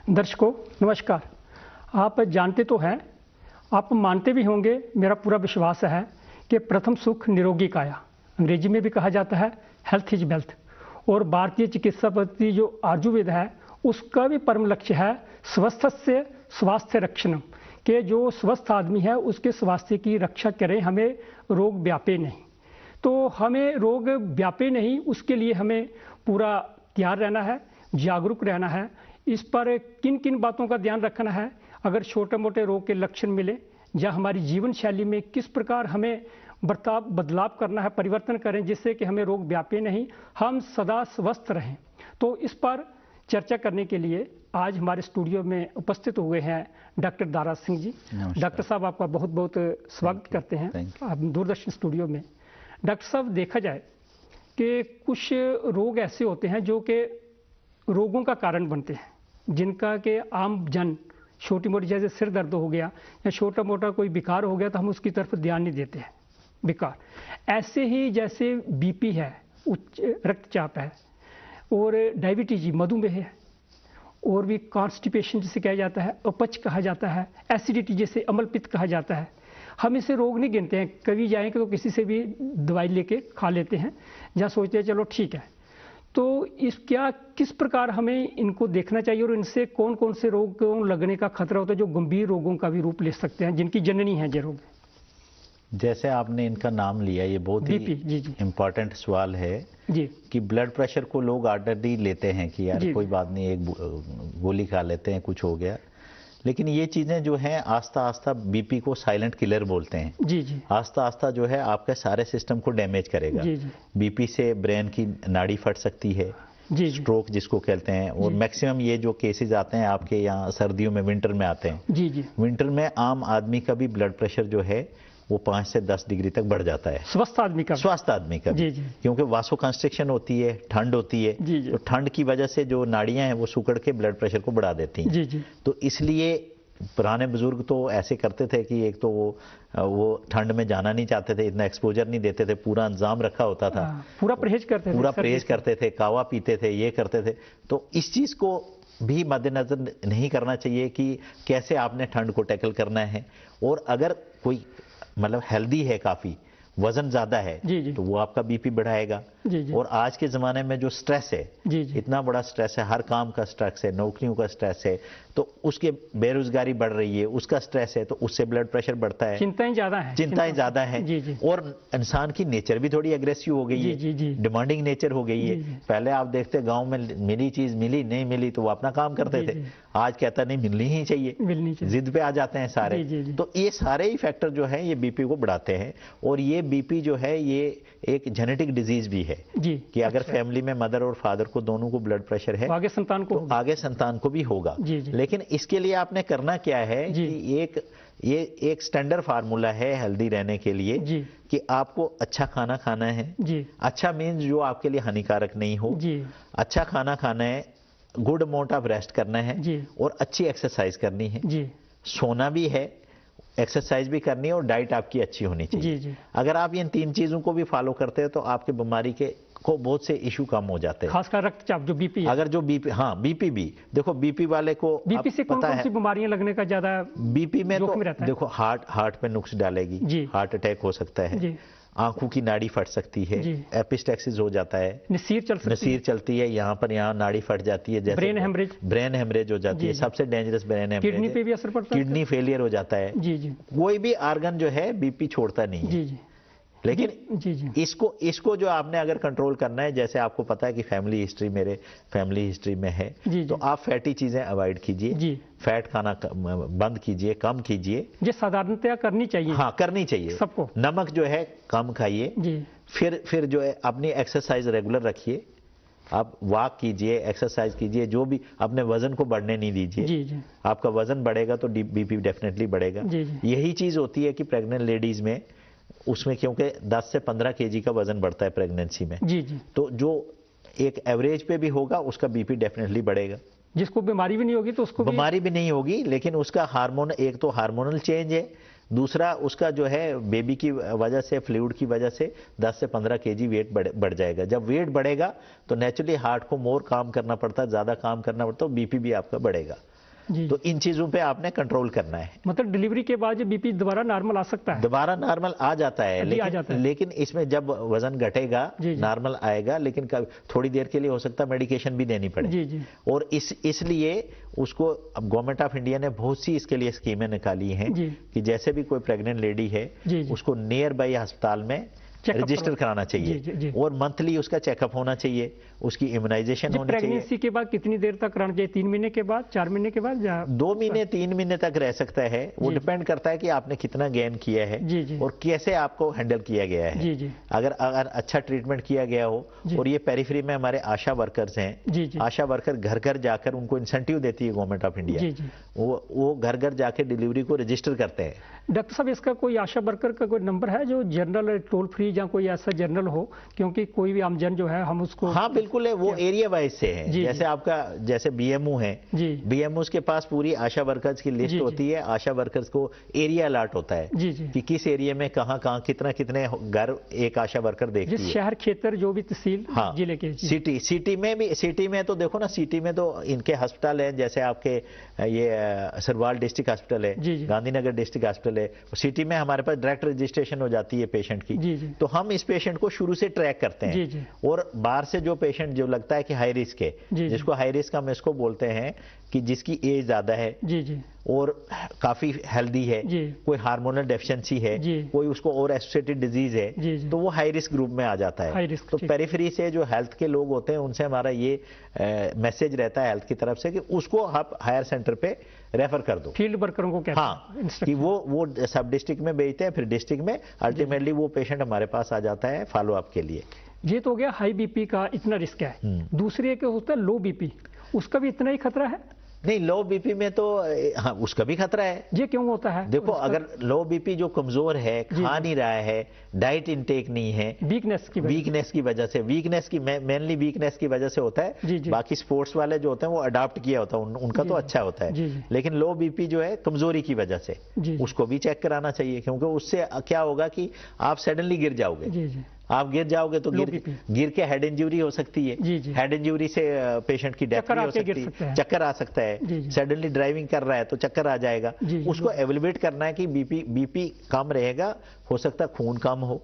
दर्शकों नमस्कार। आप जानते तो हैं, आप मानते भी होंगे, मेरा पूरा विश्वास है कि प्रथम सुख निरोगी काया, अंग्रेजी में भी कहा जाता है हेल्थ इज वेल्थ। और भारतीय चिकित्सा पद्धति जो आयुर्वेद है उसका भी परम लक्ष्य है स्वस्थ से स्वास्थ्य रक्षणम, कि जो स्वस्थ आदमी है उसके स्वास्थ्य की रक्षा करें, हमें रोग व्यापे नहीं। तो हमें रोग व्यापे नहीं, उसके लिए हमें पूरा तैयार रहना है, जागरूक रहना है। इस पर किन किन बातों का ध्यान रखना है, अगर छोटे मोटे रोग के लक्षण मिले या हमारी जीवन शैली में किस प्रकार हमें बदलाव करना है, परिवर्तन करें जिससे कि हमें रोग व्यापे नहीं, हम सदा स्वस्थ रहें। तो इस पर चर्चा करने के लिए आज हमारे स्टूडियो में उपस्थित हुए हैं डॉक्टर दारा सिंह जी। डॉक्टर साहब, आपका बहुत बहुत स्वागत करते हैं आप दूरदर्शन स्टूडियो में। डॉक्टर साहब, देखा जाए कि कुछ रोग ऐसे होते हैं जो कि रोगों का कारण बनते हैं, जिनका के आम जन छोटी मोटी, जैसे सिर दर्द हो गया या छोटा मोटा कोई विकार हो गया तो हम उसकी तरफ ध्यान नहीं देते हैं, विकार। ऐसे ही जैसे बीपी है, उच्च रक्तचाप है, और डायबिटीज मधुमेह है, और भी कॉन्स्टिपेशन जिसे कहा जाता है, अपच कहा जाता है, एसिडिटी जिसे अम्लपित्त कहा जाता है। हम इसे रोग नहीं गिनते हैं, कभी जाएंगे तो किसी से भी दवाई लेके खा लेते हैं, जहाँ सोचते हैं चलो ठीक है। तो इस किस प्रकार हमें इनको देखना चाहिए और इनसे कौन कौन से रोग को लगने का खतरा होता है जो गंभीर रोगों का भी रूप ले सकते हैं, जिनकी जननी है ये रोग। जैसे आपने इनका नाम लिया, ये बहुत ही इम्पोर्टेंट सवाल है जी कि ब्लड प्रेशर को लोग ऑर्डरली लेते हैं कि यार कोई बात नहीं, एक गोली खा लेते हैं, कुछ हो गया। लेकिन ये चीजें जो हैं आस्ता आस्ता बीपी को साइलेंट किलर बोलते हैं। जी जी। आस्ता आस्ता जो है आपके सारे सिस्टम को डैमेज करेगा। जी जी। बीपी से ब्रेन की नाड़ी फट सकती है, जी स्ट्रोक जिसको कहते हैं। और मैक्सिमम ये जो केसेस आते हैं आपके यहाँ सर्दियों में, विंटर में आते हैं। जी जी। विंटर में आम आदमी का भी ब्लड प्रेशर जो है वो 5 से 10 डिग्री तक बढ़ जाता है। स्वस्थ आदमी का जी जी। क्योंकि वासो कंस्ट्रिक्शन होती है, ठंड होती है। जी जी। तो ठंड की वजह से जो नाड़ियां हैं वो सिकुड़ के ब्लड प्रेशर को बढ़ा देती हैं। जी जी। तो इसलिए पुराने बुजुर्ग तो ऐसे करते थे कि एक तो वो ठंड में जाना नहीं चाहते थे, इतना एक्सपोजर नहीं देते थे, पूरा इंतजाम रखा होता था, पूरा परहेज करते थे, कावा पीते थे, ये करते थे। तो इस चीज को भी मद्देनजर नहीं करना चाहिए कि कैसे आपने ठंड को टैकल करना है। और अगर कोई मतलब हेल्दी है, काफी वजन ज्यादा है, जी जी। तो वो आपका बीपी बढ़ाएगा। जी जी। और आज के जमाने में जो स्ट्रेस है, जी जी। इतना बड़ा स्ट्रेस है, हर काम का स्ट्रेस है, नौकरियों का स्ट्रेस है, तो उसके बेरोजगारी बढ़ रही है, उसका स्ट्रेस है, तो उससे ब्लड प्रेशर बढ़ता है, चिंताएं ज्यादा है। जी जी। और इंसान की नेचर भी थोड़ी अग्रेसिव हो गई है, जी जी। डिमांडिंग नेचर हो गई है। पहले आप देखते गांव में मिली चीज मिली, नहीं मिली तो वो अपना काम करते थे। आज कहता नहीं, मिलनी ही चाहिए, जिद पे आ जाते हैं सारे। तो ये सारे ही फैक्टर जो है ये बीपी को बढ़ाते हैं। और ये बीपी जो है ये एक जेनेटिक डिजीज भी है जी, कि अगर फैमिली में मदर और फादर को दोनों को ब्लड प्रेशर है, आगे संतान को भी होगा। जी जी। लेकिन इसके लिए आपने करना क्या है कि ये एक स्टैंडर्ड फार्मूला है हेल्दी रहने के लिए जी, कि आपको अच्छा खाना खाना है जी। अच्छा मीन्स जो आपके लिए हानिकारक नहीं हो जी। अच्छा खाना खाना है, गुड अमाउंट ऑफ रेस्ट करना है जी। और अच्छी एक्सरसाइज करनी है जी। सोना भी है, एक्सरसाइज भी करनी है और डाइट आपकी अच्छी होनी चाहिए। जी जी। अगर आप इन 3 चीजों को भी फॉलो करते हैं तो आपके बीमारी को बहुत से इशू कम हो जाते हैं। खासकर रक्तचाप जो बीपी है। अगर जो बीपी, हाँ बीपी भी देखो, बीपी वाले को बीपी से कौन सी बीमारियां लगने का ज्यादा बीपी में तो रहता है? देखो हार्ट पे नुक्स डालेगी, हार्ट अटैक हो सकता है, आंखों की नाड़ी फट सकती है, एपिस्टेक्सिस हो जाता है, नसीर चलती है, यहाँ नाड़ी फट जाती है, जैसे ब्रेन हेमरेज हो जाती है, सबसे डेंजरस ब्रेन हेमरेज। किडनी पे भी असर पड़ता है, किडनी फेलियर हो जाता है। जी जी। कोई भी आर्गन जो है बीपी छोड़ता नहीं है। जी जी। लेकिन जी जी। इसको जो आपने अगर कंट्रोल करना है, जैसे आपको पता है कि मेरे फैमिली हिस्ट्री में है, तो आप फैटी चीजें अवॉइड कीजिए, फैट खाना बंद कीजिए, कम कीजिए। ये साधारणतया करनी चाहिए। हाँ करनी चाहिए सबको। नमक जो है कम खाइए। फिर जो है अपनी एक्सरसाइज रेगुलर रखिए, आप वॉक कीजिए, एक्सरसाइज कीजिए, जो भी अपने वजन को बढ़ने नहीं दीजिए। आपका वजन बढ़ेगा तो बीपी डेफिनेटली बढ़ेगा। यही चीज होती है कि प्रेग्नेंट लेडीज में, उसमें क्योंकि 10 से 15 केजी का वजन बढ़ता है प्रेगनेंसी में। जी जी। तो जो एक एवरेज पे भी होगा उसका बीपी डेफिनेटली बढ़ेगा। जिसको बीमारी भी नहीं होगी तो उसको बीमारी भी नहीं होगी, लेकिन उसका हार्मोन, एक तो हार्मोनल चेंज है, दूसरा उसका जो है बेबी की वजह से, फ्लूइड की वजह से 10 से 15 केजी वेट बढ़ जाएगा। जब वेट बढ़ेगा तो नेचुरली हार्ट को मोर काम करना पड़ता है, ज्यादा काम करना पड़ता है, बीपी भी आपका बढ़ेगा। तो इन चीजों पे आपने कंट्रोल करना है। मतलब डिलीवरी के बाद बीपी दोबारा नॉर्मल आ सकता है? दोबारा नॉर्मल आ जाता है, लेकिन इसमें जब वजन घटेगा नॉर्मल आएगा, लेकिन थोड़ी देर के लिए हो सकता है मेडिकेशन भी देनी पड़े। और इसलिए उसको अब गवर्नमेंट ऑफ इंडिया ने बहुत सी इसके लिए स्कीमें निकाली हैं कि जैसे भी कोई प्रेग्नेंट लेडी है उसको नियर बाई अस्पताल में रजिस्टर कराना चाहिए और मंथली उसका चेकअप होना चाहिए, उसकी इम्यूनाइजेशन होनी चाहिए। प्रेगनेंसी के बाद कितनी देर तक कराना चाहिए? 3 महीने के बाद, 4 महीने के बाद, 2 महीने 3 महीने तक रह सकता है। वो डिपेंड करता है कि आपने कितना गेन किया है और कैसे आपको हैंडल किया गया है। अगर अच्छा ट्रीटमेंट किया गया हो, और ये पेरिफेरी में हमारे आशा वर्कर्स हैं, आशा वर्कर घर घर जाकर उनको इंसेंटिव देती है गवर्नमेंट ऑफ इंडिया, वो घर घर जाकर डिलीवरी को रजिस्टर करते हैं। डॉक्टर साहब, इसका कोई आशा वर्कर का कोई नंबर है जो जनरल टोल फ्री या कोई ऐसा जनरल हो? क्योंकि कोई भी आमजन जो है हम उसको। हाँ बिल्कुल है, वो एरिया वाइज से है। जैसे आपका जैसे बीएमओ है, बीएमओ के पास पूरी आशा वर्कर्स की लिस्ट होती है। आशा वर्कर्स को एरिया अलॉट होता है कि किस एरिया में कहाँ कहाँ कितने घर एक आशा वर्कर देखती है। शहर क्षेत्र जो भी तहसील जिले के। सिटी में तो देखो ना, सिटी में तो इनके अस्पताल है, जैसे आपके ये सरवाल डिस्ट्रिक्ट हॉस्पिटल है, गांधीनगर डिस्ट्रिक्ट हॉस्पिटल है। सिटी में हमारे पास डायरेक्ट रजिस्ट्रेशन हो जाती है पेशेंट की, तो हम इस पेशेंट को शुरू से ट्रैक करते हैं। और बाहर से जो पेशेंट जो लगता है कि हाई रिस्क है, जिसको हाई रिस्क हम इसको बोलते हैं कि जिसकी एज ज्यादा है और काफी हेल्दी है, कोई हार्मोनल डेफिशिएंसी है, कोई उसको और एसोसिएटेड डिजीज है, तो वो हाई रिस्क ग्रुप में आ जाता है। तो पेरिफेरी से जो हेल्थ के लोग होते हैं उनसे हमारा ये मैसेज रहता है हेल्थ की तरफ से कि उसको आप हायर सेंटर पे रेफर कर दो। फील्ड वर्करों को कहते हैं कि वो सब डिस्ट्रिक्ट में भेजते हैं, फिर डिस्ट्रिक्ट में अल्टीमेटली वो पेशेंट हमारे पास आ जाता है फॉलो अप के लिए। ये तो हो गया हाई बीपी का इतना रिस्क है। दूसरे एक होता है लो बीपी, उसका भी इतना ही खतरा है? नहीं, लो बीपी में तो हाँ उसका भी खतरा है। ये क्यों होता है? देखो, अगर लो बीपी जो कमजोर है, खा नहीं रहा है, डाइट इंटेक नहीं है, वीकनेस की वजह से मेनली वीकनेस की वजह से होता है। बाकी स्पोर्ट्स वाले जो होते हैं वो अडॉप्ट किया होता है, उनका तो अच्छा होता है। लेकिन लो बीपी जो है कमजोरी की वजह से, उसको भी चेक कराना चाहिए, क्योंकि उससे क्या होगा कि आप सडनली गिर जाओगे। आप गिर जाओगे तो गिर के हेड इंजरी हो सकती है। हेड इंजरी से पेशेंट की डेथ भी हो सकती है, चक्कर आ सकता है। सडनली ड्राइविंग कर रहा है तो चक्कर आ जाएगा। उसको एवेलुएट करना है कि बीपी कम रहेगा, हो सकता है खून कम हो,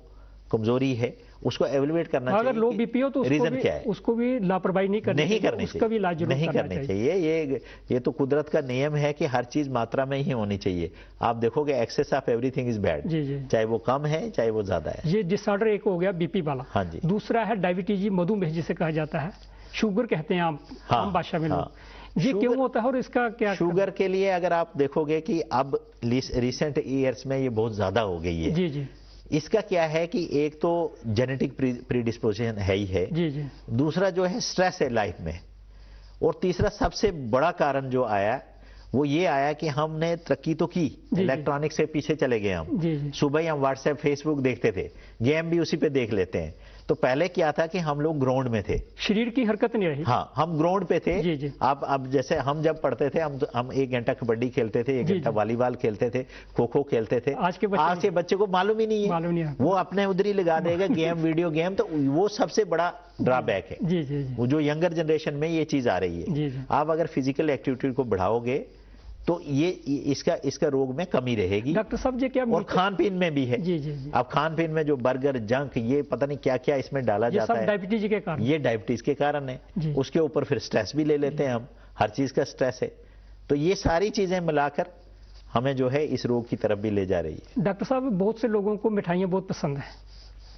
कमजोरी है, उसको एवेलुएट करना चाहिए। अगर लो बीपी हो तो रीजन क्या है, उसको भी लापरवाही नहीं करनी चाहिए, उसका भी इलाज नहीं करनी चाहिए। ये तो कुदरत का नियम है कि हर चीज मात्रा में ही होनी चाहिए। आप देखोगे excess of everything is bad, चाहे वो कम है चाहे वो ज्यादा है। ये डिसऑर्डर एक हो गया बीपी वाला। हाँ जी। दूसरा है डायबिटीज, मधुमेह जिसे कहा जाता है, शुगर कहते हैं आम भाषा में लोग। ये क्यों होता है और इसका क्या? शुगर के लिए अगर आप देखोगे कि अब रिसेंट ईयर्स में ये बहुत ज्यादा हो गई है। इसका क्या है कि एक तो जेनेटिक प्रीडिस्पोजिशन है ही है, दूसरा जो है स्ट्रेस है लाइफ में, और तीसरा सबसे बड़ा कारण जो आया वो ये आया कि हमने तरक्की तो की, इलेक्ट्रॉनिक से पीछे चले गए हम। सुबह ही हम व्हाट्सएप फेसबुक देखते थे, गेम भी उसी पे देख लेते हैं। तो पहले क्या था कि हम लोग ग्राउंड में थे, शरीर की हरकत नहीं रही। हाँ, हम ग्राउंड पे थे। अब जैसे हम जब पढ़ते थे हम 1 घंटा कबड्डी खेलते थे, 1 घंटा वॉलीबॉल खेलते थे, खो खो खेलते थे। आज के बच्चे को मालूम ही नहीं है, वो अपने उधर ही लगा देगा गेम, वीडियो गेम। तो वो सबसे बड़ा ड्रॉबैक है। वो जो यंगर जनरेशन में ये चीज आ रही है। आप अगर फिजिकल एक्टिविटी को बढ़ाओगे तो ये इसका रोग में कमी रहेगी। डॉक्टर साहब जी क्या? और खान पीन में भी है। अब खान पीन में जो बर्गर, जंक, ये पता नहीं क्या क्या इसमें डाला जाता है, डायबिटीज के कारण। ये डायबिटीज के कारण है। उसके ऊपर फिर स्ट्रेस भी ले लेते हैं हम, हर चीज का स्ट्रेस है। तो ये सारी चीजें मिलाकर हमें जो है इस रोग की तरफ भी ले जा रही है। डॉक्टर साहब, बहुत से लोगों को मिठाइयाँ बहुत पसंद है,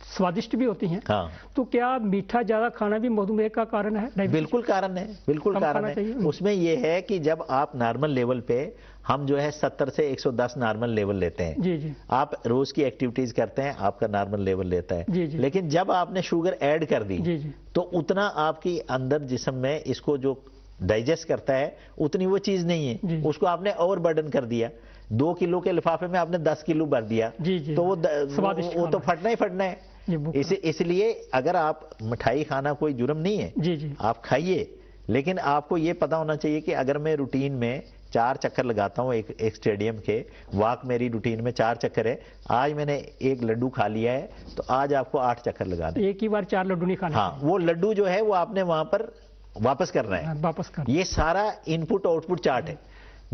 स्वादिष्ट भी होती हैं। हाँ। तो क्या मीठा ज्यादा खाना भी मधुमेह का कारण है? बिल्कुल कारण है, बिल्कुल कारण है। उसमें यह है कि जब आप नॉर्मल लेवल पे, हम जो है 70 से 110 नॉर्मल लेवल लेते हैं। आप रोज की एक्टिविटीज करते हैं, आपका नॉर्मल लेवल लेता है। लेकिन जब आपने शुगर ऐड कर दी तो उतना आपकी अंदर जिस्म में इसको जो डाइजेस्ट करता है उतनी वो चीज नहीं है, उसको आपने ओवर बर्डन कर दिया। 2 किलो के लिफाफे में आपने 10 किलो भर दिया, तो वो तो फटना ही फटना है। इसलिए अगर आप मिठाई खाना कोई जुर्म नहीं है, आप खाइए, लेकिन आपको ये पता होना चाहिए कि अगर मैं रूटीन में 4 चक्कर लगाता हूँ एक स्टेडियम के, वॉक मेरी रूटीन में 4 चक्कर है, आज मैंने 1 लड्डू खा लिया है तो आज आपको 8 चक्कर लगाने। एक ही बार 4 लड्डू नहीं खाने। हाँ, वो लड्डू जो है वो आपने वहां पर वापस करना है, वापस करना। ये सारा इनपुट आउटपुट चार्ट है।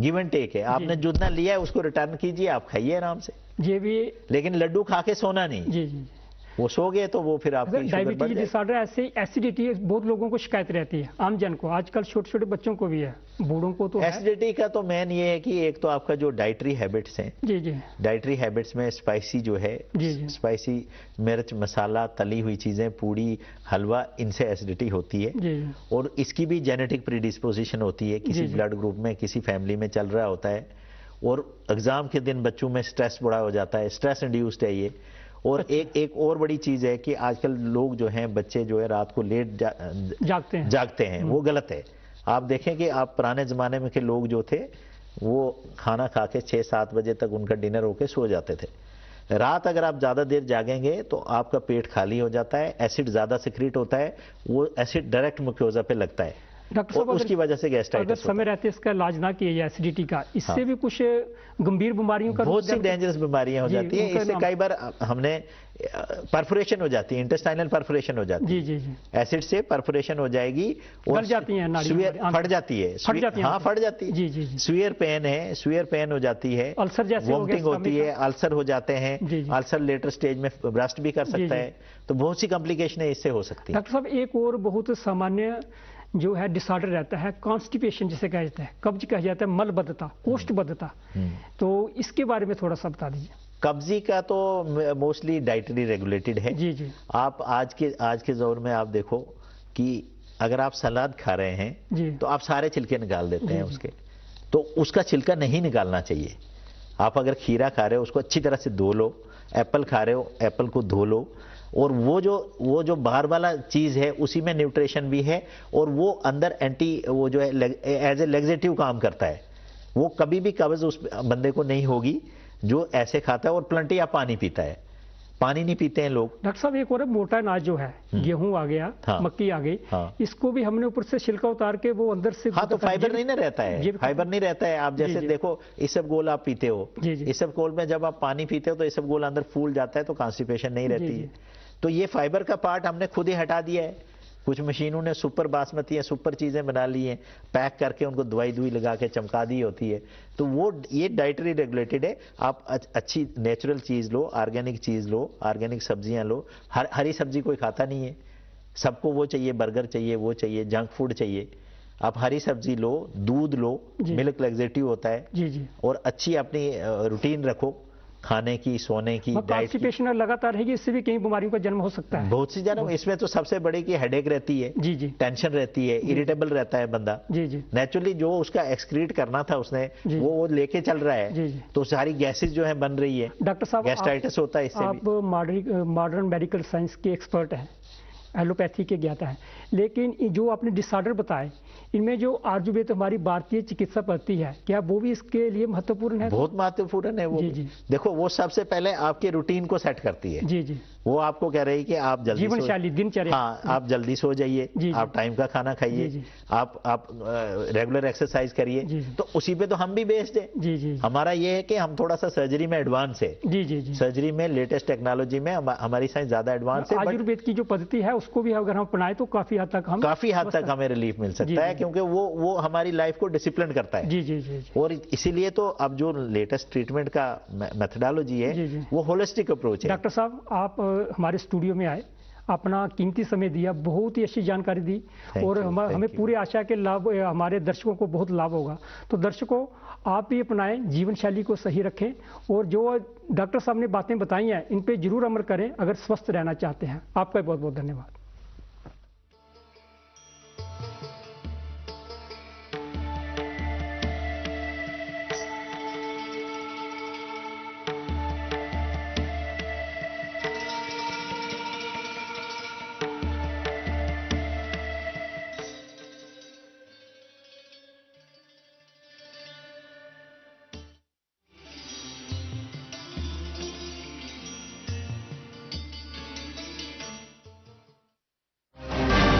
गिव एंड टेक है, आपने जितना लिया है उसको रिटर्न कीजिए, आप खाइए आराम से। ये भी, लेकिन लड्डू खा के सोना नहीं। जी जी, वो सो गए तो वो फिर आपकी डायबिटीज डिसऑर्डर, ऐसे एसिडिटी बहुत लोगों को शिकायत रहती है, आम जन को, आजकल छोटे छोटे बच्चों को भी है, बूढ़ों को तो एसिडिटी का तो मेन ये है कि एक तो आपका जो डाइटरी हैबिट्स हैं, जी जी, डाइटरी हैबिट्स में स्पाइसी जो है, स्पाइसी मिर्च मसाला तली हुई चीजें, पूड़ी हलवा, इनसे एसिडिटी होती है। जी, और इसकी भी जेनेटिक प्रीडिस्पोजिशन होती है, किसी ब्लड ग्रुप में किसी फैमिली में चल रहा होता है। और एग्जाम के दिन बच्चों में स्ट्रेस बड़ा हो जाता है, स्ट्रेस इंड्यूस्ड है ये। और एक और बड़ी चीज है कि आजकल लोग जो हैं, बच्चे जो है रात को लेट जागते हैं, वो गलत है। आप देखें कि आप पुराने जमाने में के लोग जो थे वो खाना खा के 6-7 बजे तक उनका डिनर होके सो जाते थे। रात अगर आप ज्यादा देर जागेंगे तो आपका पेट खाली हो जाता है, एसिड ज्यादा सिक्रीट होता है, वो एसिड डायरेक्ट म्यूकोजा पे लगता है, डॉक्टर साहब उसकी वजह से गैस्ट्राइटिस। अगर समय रहते इसका इलाज ना किया जाए एसिडिटी का, इससे भी कुछ गंभीर बीमारियों का, बहुत सी डेंजरस बीमारियां हो जाती है इससे। कई बार हमने परफोरेशन हो जाती है, इंटेस्टाइनल परफोरेशन हो जाती है, जी जी, एसिड से परफोरेशन हो जाएगी और फट जाती है, फट जाती है, हाँ फट जाती है, जी जी, स्वीयर पेन है, स्वीयर पेन हो जाती है, अल्सर जैसे वोमिटिंग होती है, अल्सर हो जाते हैं, अल्सर लेटर स्टेज में ब्रस्ट भी कर सकता है, तो बहुत सी कॉम्प्लिकेशन इससे हो सकती है। डॉक्टर साहब एक और बहुत सामान्य जो है डिसऑर्डर रहता है, कॉन्स्टिपेशन जिसे कहा जाता है, कब्ज कहा जाता है, मलबद्धता, कोष्ठबद्धता, तो इसके बारे में थोड़ा सा बता दीजिए। कब्जी का तो मोस्टली डाइटरी रेगुलेटेड है। जी जी, आप आज के दौर में आप देखो कि अगर आप सलाद खा रहे हैं तो आप सारे छिलके निकाल देते हैं उसके, तो उसका छिलका नहीं निकालना चाहिए। आप अगर खीरा खा रहे हो उसको अच्छी तरह से धो लो, एप्पल खा रहे हो एप्पल को धो लो, और वो जो बाहर वाला चीज है उसी में न्यूट्रिशन भी है, और वो अंदर वो जो है एज ए लेग्जेटिव काम करता है। वो कभी भी कब्ज उस बंदे को नहीं होगी जो ऐसे खाता है और प्लंटी या पानी पीता है। पानी नहीं पीते हैं लोग। डॉक्टर साहब एक और मोटा अनाज जो है, गेहूं आ गया, मक्की आ गई, इसको भी हमने ऊपर से छिलका उतार के वो अंदर से, हाँ तो फाइबर नहीं ना रहता है, फाइबर नहीं रहता है। आप जैसे देखो इसबगोल आप पीते हो, इसबगोल में जब आप पानी पीते हो तो इसबगोल अंदर फूल जाता है, तो कॉन्स्टिपेशन नहीं रहती है। तो ये फाइबर का पार्ट हमने खुद ही हटा दिया है। कुछ मशीनों ने सुपर बासमती या सुपर चीजें बना ली हैं, पैक करके उनको दवाई लगा के चमका दी होती है, तो वो ये डाइटरी रेगुलेटेड है। आप अच्छी नेचुरल चीज लो, ऑर्गेनिक चीज लो, ऑर्गेनिक सब्जियां लो। हरी सब्जी कोई खाता नहीं है, सबको वो चाहिए, बर्गर चाहिए, वो चाहिए, जंक फूड चाहिए। आप हरी सब्जी लो, दूध लो, मिल्क लैक्सेटिव होता है, जी, और अच्छी अपनी रूटीन रखो, खाने की, सोने की, डाइट की। लगातार रहेगी, इससे भी कई बीमारियों का जन्म हो सकता है। बहुत सी जन्म, इसमें तो सबसे बड़ी की हेडेक रहती है, जी जी, टेंशन रहती है, इरिटेबल रहता है बंदा। जी जी, नेचुरली जो उसका एक्सक्रीट करना था उसने वो लेके चल रहा है, जी, तो सारी गैसेस जो है बन रही है। डॉक्टर साहब गैस्ट्राइटिस होता है इससे। आप मॉडर्न मेडिकल साइंस के एक्सपर्ट हैं, एलोपैथी के ज्ञाता है, लेकिन जो आपने डिसऑर्डर बताए, इनमें जो आयुर्वेद हमारी भारतीय चिकित्सा पद्धति है, क्या वो भी इसके लिए महत्वपूर्ण है? बहुत महत्वपूर्ण है वो। जी। देखो वो सबसे पहले आपके रूटीन को सेट करती है। जी जी, वो आपको कह रही है कि आप जल्दी जीवन शैली, दिनचर्या, हाँ आप जल्दी सो जाइए, आप टाइम का खाना खाइए, आप रेगुलर एक्सरसाइज करिए, तो उसी पे तो हम भी बेस्ड है। जी जी, हमारा ये है कि हम थोड़ा सा सर्जरी में एडवांस है। जी जी जी, सर्जरी में लेटेस्ट टेक्नोलॉजी में हमारी साइंस ज्यादा एडवांस है। आयुर्वेद की जो पद्धति है उसको भी अगर हम अपनाएं तो काफी हद तक हमें रिलीफ मिल सकता है, क्योंकि वो हमारी लाइफ को डिसिप्लिन करता है। जी जी जी, और इसीलिए तो अब जो लेटेस्ट ट्रीटमेंट का मेथोडोलॉजी है वो होलिस्टिक अप्रोच है। डॉक्टर साहब आप हमारे स्टूडियो में आए, अपना कीमती समय दिया, बहुत ही अच्छी जानकारी दी, और हमें पूरी आशा के लाभ, हमारे दर्शकों को बहुत लाभ होगा। तो दर्शकों आप भी अपनाएं, जीवन शैली को सही रखें, और जो डॉक्टर साहब ने बातें बताई हैं इन पे जरूर अमल करें अगर स्वस्थ रहना चाहते हैं। आपका बहुत बहुत धन्यवाद।